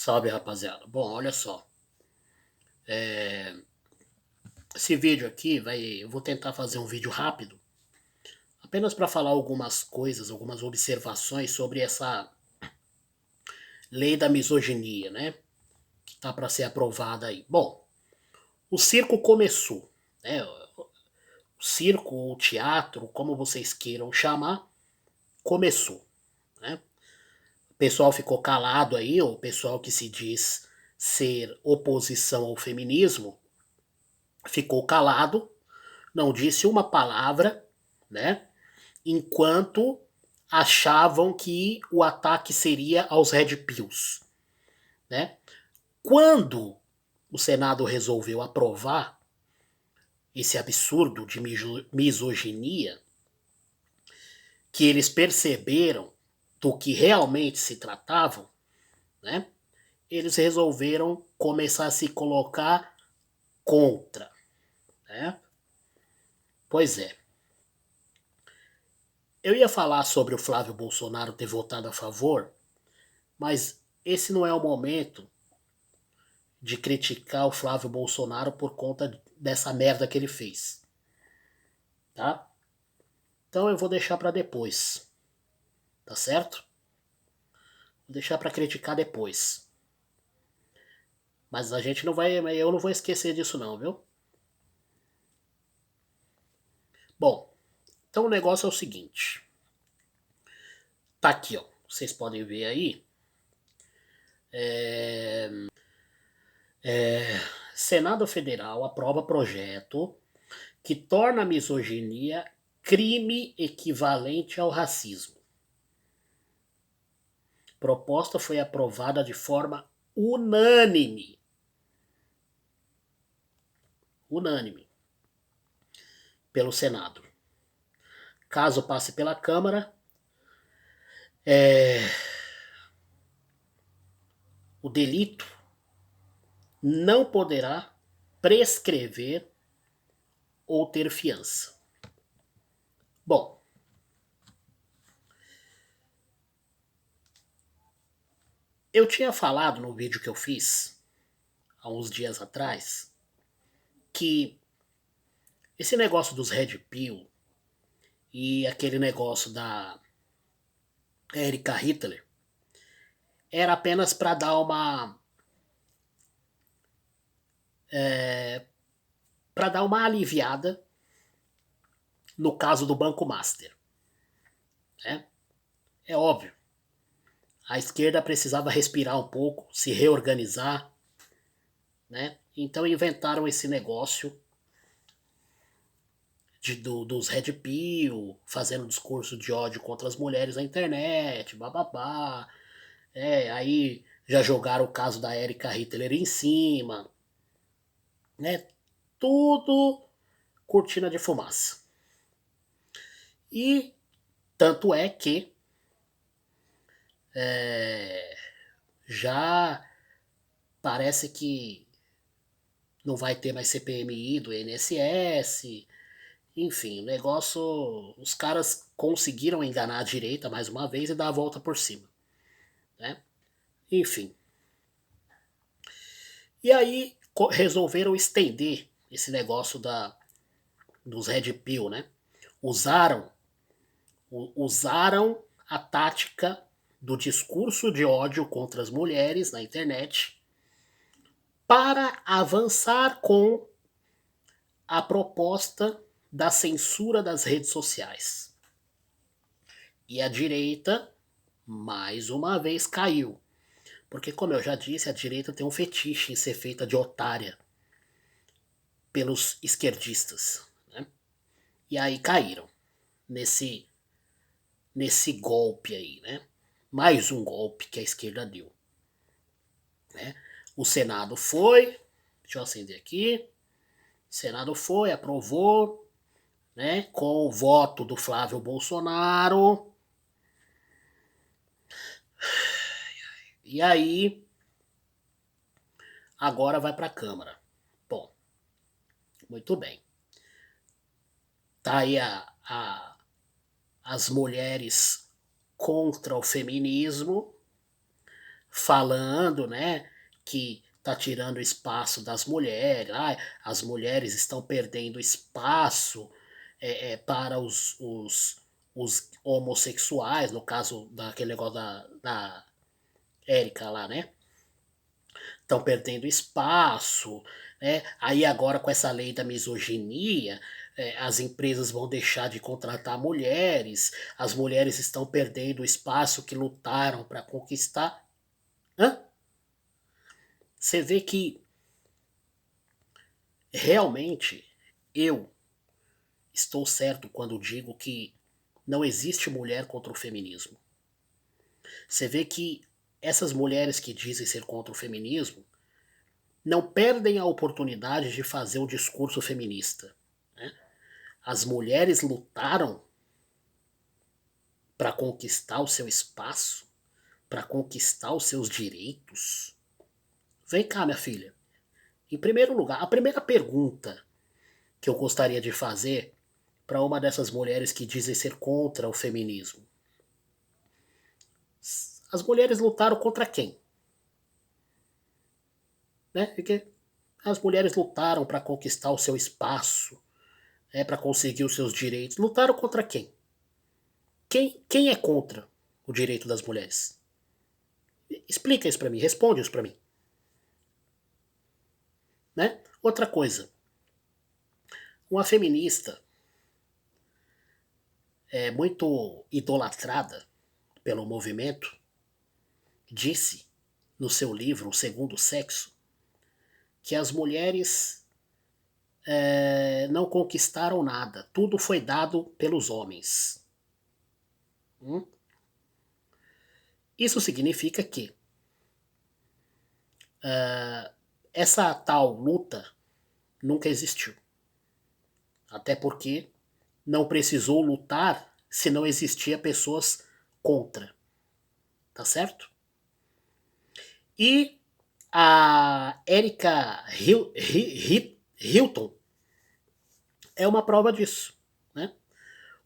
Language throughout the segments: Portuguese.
Salve, rapaziada. Bom, olha só. Esse vídeo aqui eu vou tentar fazer um vídeo rápido, apenas para falar algumas coisas, algumas observações sobre essa lei da misoginia, né? Que tá para ser aprovada aí. Bom, o circo começou, né? O circo ou teatro, como vocês queiram chamar, começou, né? O pessoal ficou calado aí, o pessoal que se diz ser oposição ao feminismo, ficou calado, não disse uma palavra, né? Enquanto achavam que o ataque seria aos Red Pills, né? Quando o Senado resolveu aprovar esse absurdo de misoginia, que eles perceberam do que realmente se tratavam, né? Eles resolveram começar a se colocar contra, né? Pois é. Eu ia falar sobre o Flávio Bolsonaro ter votado a favor, mas esse não é o momento de criticar o Flávio Bolsonaro por conta dessa merda que ele fez, tá? Então eu vou deixar para depois, tá certo? Vou deixar para criticar depois. Mas a gente não vai, eu não vou esquecer disso não, viu? Bom, então o negócio é o seguinte. Tá aqui, ó. Vocês podem ver aí. Senado Federal aprova projeto que torna a misoginia crime equivalente ao racismo. Proposta foi aprovada de forma unânime. Unânime. Pelo Senado. Caso passe pela Câmara, o delito não poderá prescrever ou ter fiança. Bom, eu tinha falado no vídeo que eu fiz há uns dias atrás que esse negócio dos Red Pill e aquele negócio da Erika Hitler era apenas para dar uma aliviada no caso do Banco Master, né? É óbvio. A esquerda precisava respirar um pouco, se reorganizar, né? Então inventaram esse negócio dos Red Pill, fazendo discurso de ódio contra as mulheres na internet, bababá. Aí já jogaram o caso da Erika Hitler em cima, né? Tudo cortina de fumaça. E tanto é que já parece que não vai ter mais CPMI do INSS. Enfim, o negócio. Os caras conseguiram enganar a direita mais uma vez e dar a volta por cima, né? Enfim. E aí resolveram estender esse negócio dos Red Pill, né? Usaram a tática do discurso de ódio contra as mulheres na internet para avançar com a proposta da censura das redes sociais. E a direita, mais uma vez, caiu. Porque, como eu já disse, a direita tem um fetiche em ser feita de otária pelos esquerdistas, né? E aí caíram nesse golpe aí, né? Mais um golpe que a esquerda deu, né? O Senado foi, deixa eu acender aqui, o Senado foi, aprovou, né? Com o voto do Flávio Bolsonaro. E aí, agora vai para a Câmara. Bom, muito bem. Tá aí as mulheres contra o feminismo falando, né, que tá tirando espaço das mulheres, as mulheres estão perdendo espaço para os homossexuais, no caso daquele negócio da Érica lá, né? Estão perdendo espaço, né? Aí agora com essa lei da misoginia, as empresas vão deixar de contratar mulheres, as mulheres estão perdendo o espaço que lutaram para conquistar. Hã? Você vê que realmente eu estou certo quando digo que não existe mulher contra o feminismo. Você vê que essas mulheres que dizem ser contra o feminismo não perdem a oportunidade de fazer o discurso feminista. Né? As mulheres lutaram para conquistar o seu espaço, para conquistar os seus direitos. Vem cá, minha filha. Em primeiro lugar, a primeira pergunta que eu gostaria de fazer para uma dessas mulheres que dizem ser contra o feminismo. As mulheres lutaram contra quem? Né? Porque as mulheres lutaram para conquistar o seu espaço, né, para conseguir os seus direitos. Lutaram contra quem? Quem é contra o direito das mulheres? Explica isso para mim, responde isso para mim. Né? Outra coisa, uma feminista muito idolatrada pelo movimento disse no seu livro O Segundo Sexo que as mulheres não conquistaram nada, tudo foi dado pelos homens. Isso significa que essa tal luta nunca existiu. Até porque não precisou lutar se não existia pessoas contra. Tá certo? E a Erika Hilton é uma prova disso. Né?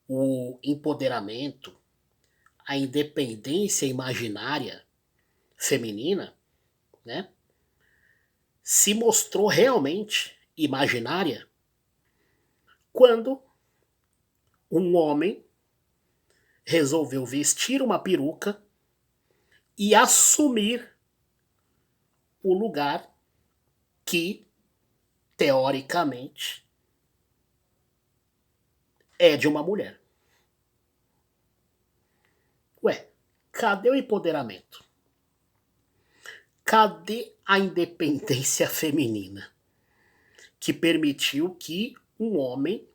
O empoderamento, a independência imaginária feminina, né, se mostrou realmente imaginária quando um homem resolveu vestir uma peruca e assumir o lugar que, teoricamente, é de uma mulher. Ué, cadê o empoderamento? Cadê a independência feminina que permitiu que um homem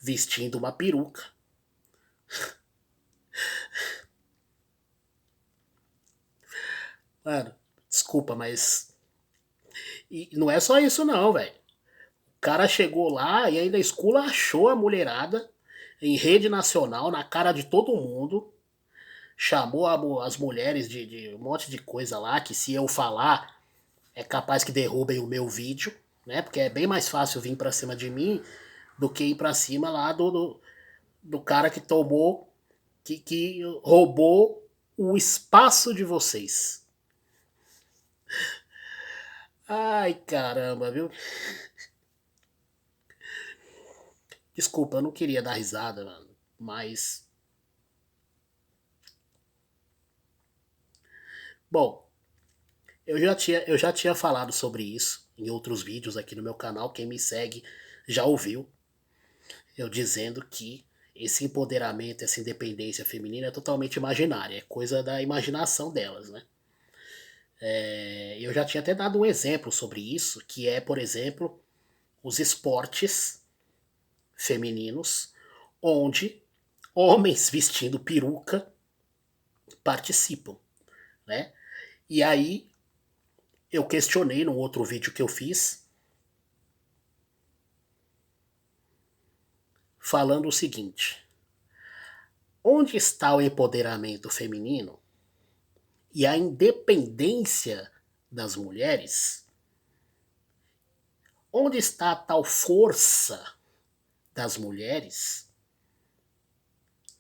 vestindo uma peruca mano, desculpa, mas e não é só isso não, velho. O cara chegou lá e ainda esculachou a mulherada em rede nacional, na cara de todo mundo. Chamou as mulheres de um monte de coisa lá, que se eu falar, é capaz que derrubem o meu vídeo, né? Porque é bem mais fácil vir pra cima de mim do que ir pra cima lá do cara que tomou, que roubou o espaço de vocês. Ai, caramba, viu? Desculpa, eu não queria dar risada, mano, mas... Bom, eu já tinha falado sobre isso em outros vídeos aqui no meu canal. Quem me segue já ouviu eu dizendo que esse empoderamento, essa independência feminina é totalmente imaginária, é coisa da imaginação delas, né? Eu já tinha até dado um exemplo sobre isso, que é, por exemplo, os esportes femininos, onde homens vestindo peruca participam, né? E aí eu questionei no outro vídeo que eu fiz, falando o seguinte: onde está o empoderamento feminino e a independência das mulheres? Onde está a tal força das mulheres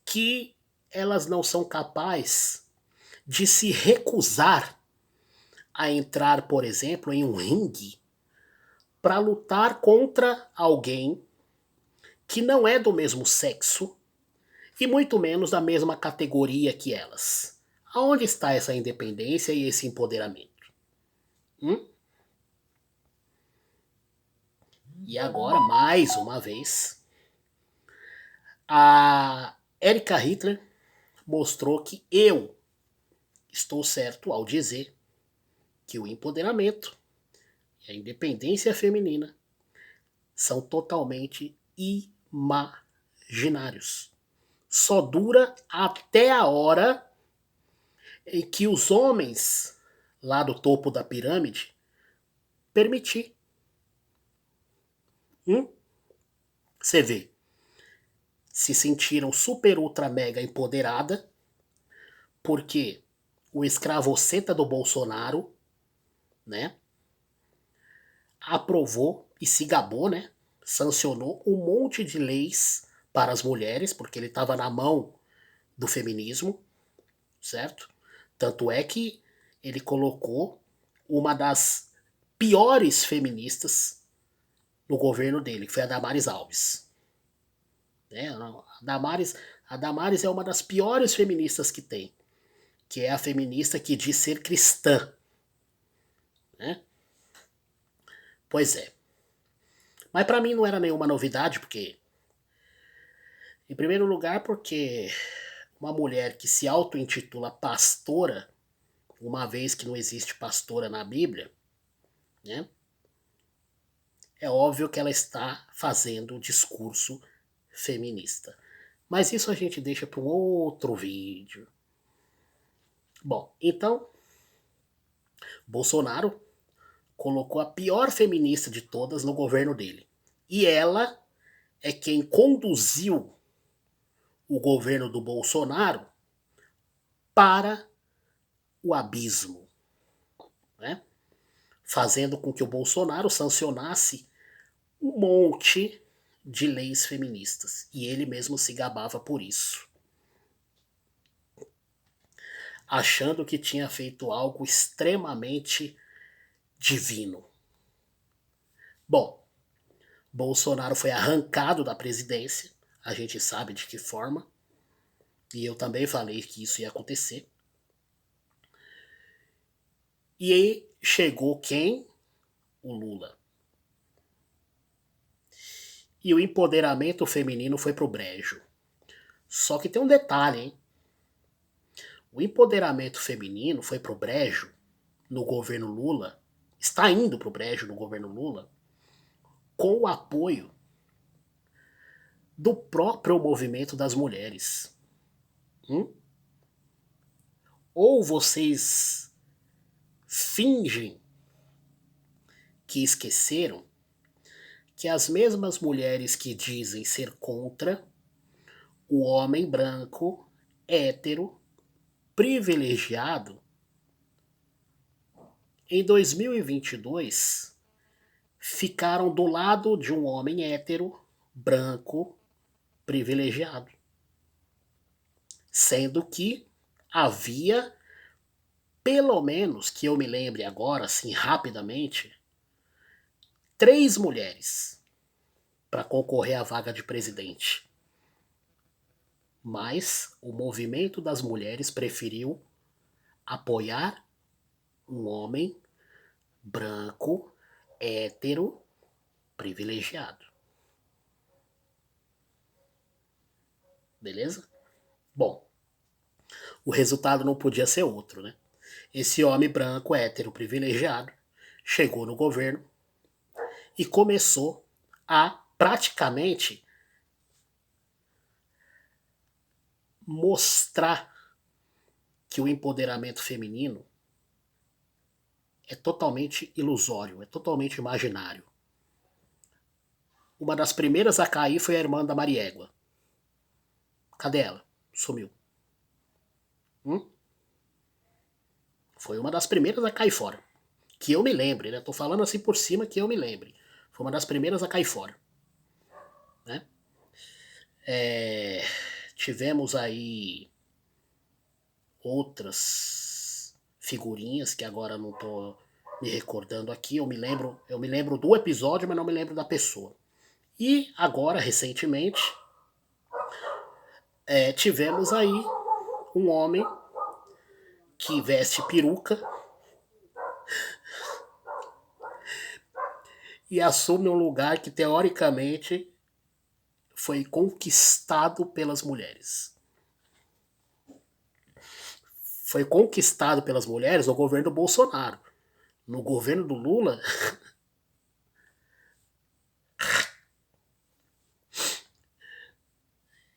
que elas não são capazes de se recusar a entrar, por exemplo, em um ringue para lutar contra alguém que não é do mesmo sexo e muito menos da mesma categoria que elas. Aonde está essa independência e esse empoderamento? Hum? E agora, mais uma vez, a Erika Hitler mostrou que eu estou certo ao dizer que o empoderamento e a independência feminina são totalmente imaginários. Só dura até a hora em que os homens lá do topo da pirâmide permitir. Você vê, se sentiram super ultra mega empoderada porque o escravoceta do Bolsonaro, né, aprovou e se gabou, né, sancionou um monte de leis para as mulheres, porque ele estava na mão do feminismo, certo? Tanto é que ele colocou uma das piores feministas no governo dele, que foi a Damares Alves. Né? A Damares é uma das piores feministas que tem, que é a feminista que diz ser cristã. Né? Pois é. Mas para mim não era nenhuma novidade, porque, em primeiro lugar, porque uma mulher que se auto-intitula pastora, uma vez que não existe pastora na Bíblia, né? É óbvio que ela está fazendo um discurso feminista. Mas isso a gente deixa para um outro vídeo. Bom, então, Bolsonaro colocou a pior feminista de todas no governo dele. E ela é quem conduziu o governo do Bolsonaro para o abismo, né? Fazendo com que o Bolsonaro sancionasse um monte de leis feministas. E ele mesmo se gabava por isso. Achando que tinha feito algo extremamente divino. Bom, Bolsonaro foi arrancado da presidência, a gente sabe de que forma, e eu também falei que isso ia acontecer. E aí chegou quem? O Lula. E o empoderamento feminino foi pro brejo. Só que tem um detalhe, hein? O empoderamento feminino foi pro brejo no governo Lula, está indo pro brejo no governo Lula, com o apoio do próprio movimento das mulheres. Ou vocês fingem que esqueceram que as mesmas mulheres que dizem ser contra o homem branco, hétero, privilegiado, em 2022 ficaram do lado de um homem hétero, branco, privilegiado. Sendo que havia, pelo menos que eu me lembre agora, assim, rapidamente, 3 mulheres para concorrer à vaga de presidente. Mas o movimento das mulheres preferiu apoiar um homem branco, hétero, privilegiado. Beleza? Bom, o resultado não podia ser outro, né? Esse homem branco, hétero, privilegiado, chegou no governo e começou a praticamente mostrar que o empoderamento feminino é totalmente ilusório, é totalmente imaginário. Uma das primeiras a cair foi a irmã da Mariégua. Cadê ela? Sumiu. Foi uma das primeiras a cair fora. Que eu me lembre, né? Tô falando assim por cima que eu me lembre. Foi uma das primeiras a cair fora. Né? Tivemos aí outras figurinhas que agora não tô me recordando aqui. Eu me lembro do episódio, mas não me lembro da pessoa. E agora, recentemente, tivemos aí um homem que veste peruca e assume um lugar que teoricamente foi conquistado pelas mulheres. Foi conquistado pelas mulheres no governo do Bolsonaro. No governo do Lula,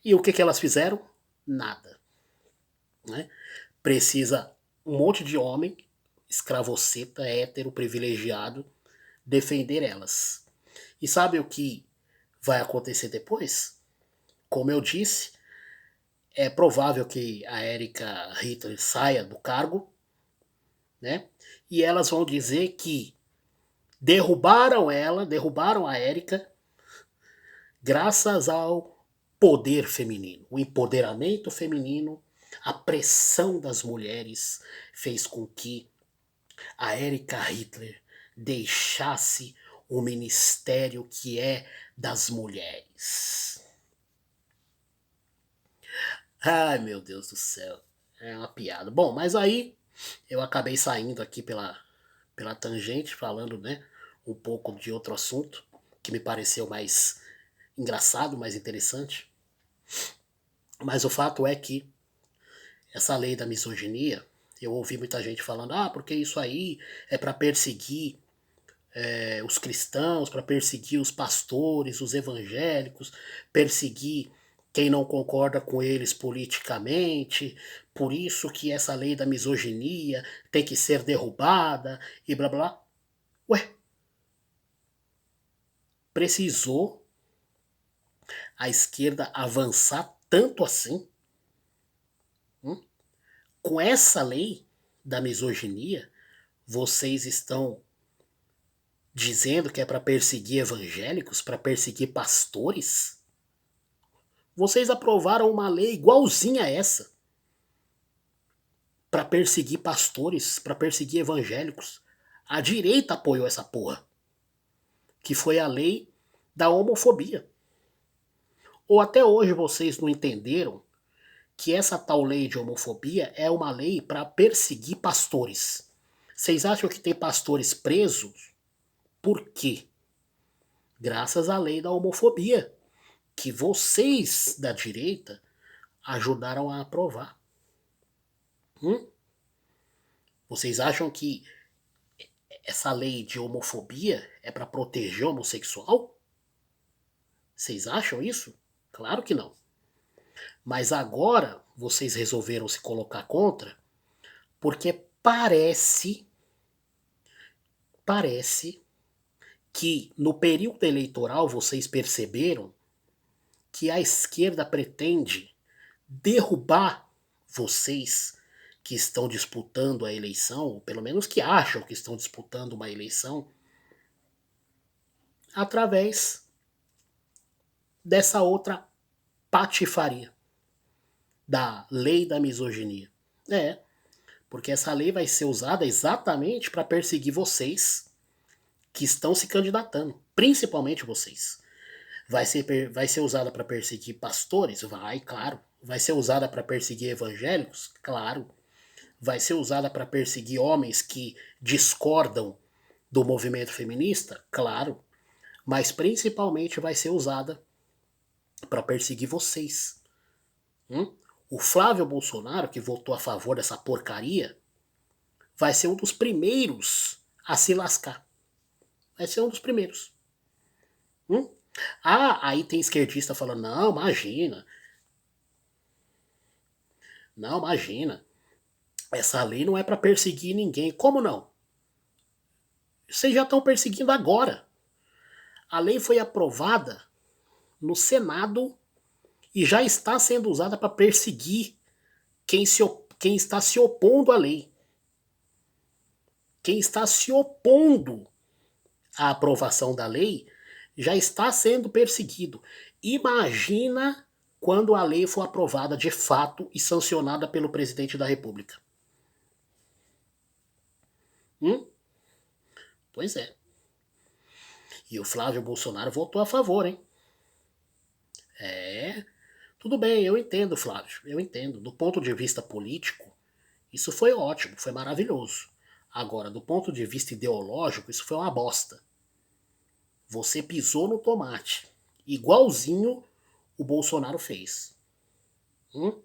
e o que elas fizeram? Nada. Né? Precisa um monte de homem, escravoceta, hétero, privilegiado, defender elas. E sabe o que vai acontecer depois? Como eu disse, é provável que a Erika Hitler saia do cargo, né? E elas vão dizer que derrubaram a Erika graças ao poder feminino, o empoderamento feminino, a pressão das mulheres fez com que a Erika Hitler deixasse o ministério que é das mulheres. Ai, meu Deus do céu. É uma piada. Bom, mas aí eu acabei saindo aqui pela tangente, falando, né, um pouco de outro assunto que me pareceu mais engraçado, mais interessante. Mas o fato é que essa lei da misoginia, eu ouvi muita gente falando, porque isso aí é para perseguir os cristãos, para perseguir os pastores, os evangélicos, perseguir quem não concorda com eles politicamente, por isso que essa lei da misoginia tem que ser derrubada e blá blá. Ué, precisou a esquerda avançar tanto assim? Com essa lei da misoginia, vocês estão dizendo que é para perseguir evangélicos, para perseguir pastores? Vocês aprovaram uma lei igualzinha a essa para perseguir pastores, para perseguir evangélicos. A direita apoiou essa porra, que foi a lei da homofobia. Ou até hoje vocês não entenderam que essa tal lei de homofobia é uma lei para perseguir pastores. Vocês acham que tem pastores presos? Por quê? Graças à lei da homofobia, que vocês da direita ajudaram a aprovar. Vocês acham que essa lei de homofobia é para proteger o homossexual? Vocês acham isso? Claro que não. Mas agora vocês resolveram se colocar contra porque parece que no período eleitoral vocês perceberam que a esquerda pretende derrubar vocês que estão disputando a eleição, ou pelo menos que acham que estão disputando uma eleição, através dessa outra patifaria da lei da misoginia. Porque essa lei vai ser usada exatamente para perseguir vocês que estão se candidatando, principalmente vocês. Vai ser usada para perseguir pastores? Vai, claro. Vai ser usada para perseguir evangélicos? Claro. Vai ser usada para perseguir homens que discordam do movimento feminista? Claro. Mas principalmente vai ser usada para perseguir vocês. O Flávio Bolsonaro, que votou a favor dessa porcaria, vai ser um dos primeiros a se lascar. Vai ser um dos primeiros. Aí tem esquerdista falando, não, imagina. Não, imagina. Essa lei não é para perseguir ninguém. Como não? Vocês já estão perseguindo agora. A lei foi aprovada no Senado e já está sendo usada para perseguir quem está se opondo à lei. Quem está se opondo à aprovação da lei já está sendo perseguido. Imagina quando a lei for aprovada de fato e sancionada pelo presidente da República. Hum? Pois é. E o Flávio Bolsonaro votou a favor, hein? É. Tudo bem, eu entendo, Flávio. Eu entendo. Do ponto de vista político, isso foi ótimo, foi maravilhoso. Agora, do ponto de vista ideológico, isso foi uma bosta. Você pisou no tomate. Igualzinho o Bolsonaro fez. Hum?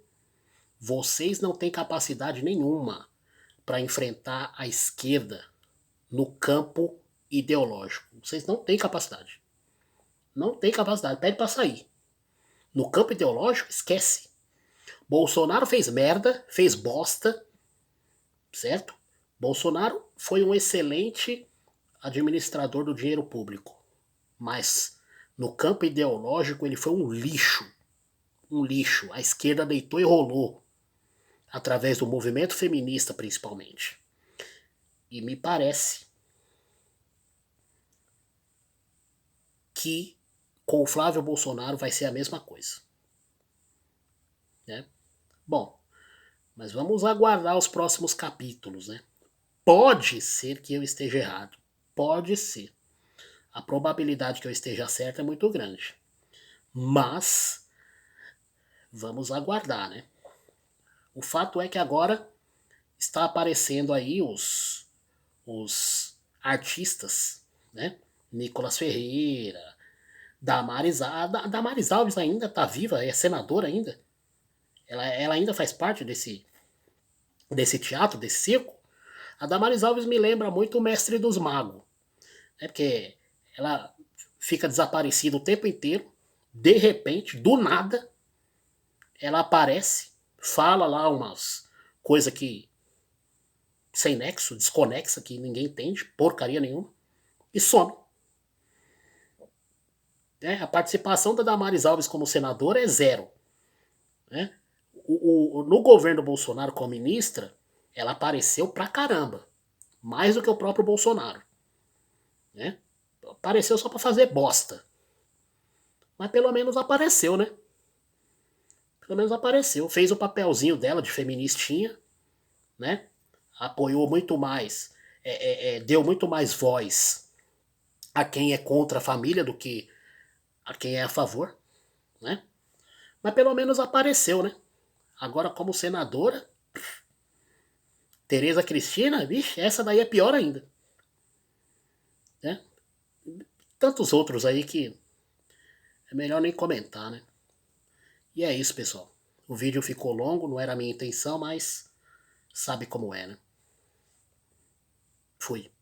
Vocês não têm capacidade nenhuma para enfrentar a esquerda no campo ideológico. Vocês não têm capacidade. Não tem capacidade. Pede para sair. No campo ideológico, esquece. Bolsonaro fez merda, fez bosta, certo? Bolsonaro foi um excelente administrador do dinheiro público, mas no campo ideológico ele foi um lixo. Um lixo. A esquerda deitou e rolou, através do movimento feminista principalmente. E me parece que com o Flávio Bolsonaro vai ser a mesma coisa. Né? Bom, mas vamos aguardar os próximos capítulos, né? Pode ser que eu esteja errado. Pode ser. A probabilidade que eu esteja certo é muito grande. Mas vamos aguardar, né? O fato é que agora está aparecendo aí os artistas, né? Nicolas Ferreira, Damares, a Damares Alves ainda está viva, é senadora ainda. Ela ainda faz parte desse teatro, desse circo. A Damares Alves me lembra muito o Mestre dos Magos, né? Porque ela fica desaparecida o tempo inteiro, de repente, do nada, ela aparece, fala lá umas coisas que sem nexo, desconexa, que ninguém entende, porcaria nenhuma, e some. Né? A participação da Damares Alves como senadora é zero. Né? No governo Bolsonaro como ministra, ela apareceu pra caramba. Mais do que o próprio Bolsonaro. Né? Apareceu só pra fazer bosta. Mas pelo menos apareceu, né? Pelo menos apareceu. Fez o papelzinho dela de feministinha, né? Apoiou muito mais, deu muito mais voz a quem é contra a família do que a quem é a favor, né? Mas pelo menos apareceu, né? Agora como senadora, Tereza Cristina, vixe, essa daí é pior ainda, né? Tantos outros aí que é melhor nem comentar, né? E é isso, pessoal. O vídeo ficou longo, não era a minha intenção, mas sabe como é, né? Fui.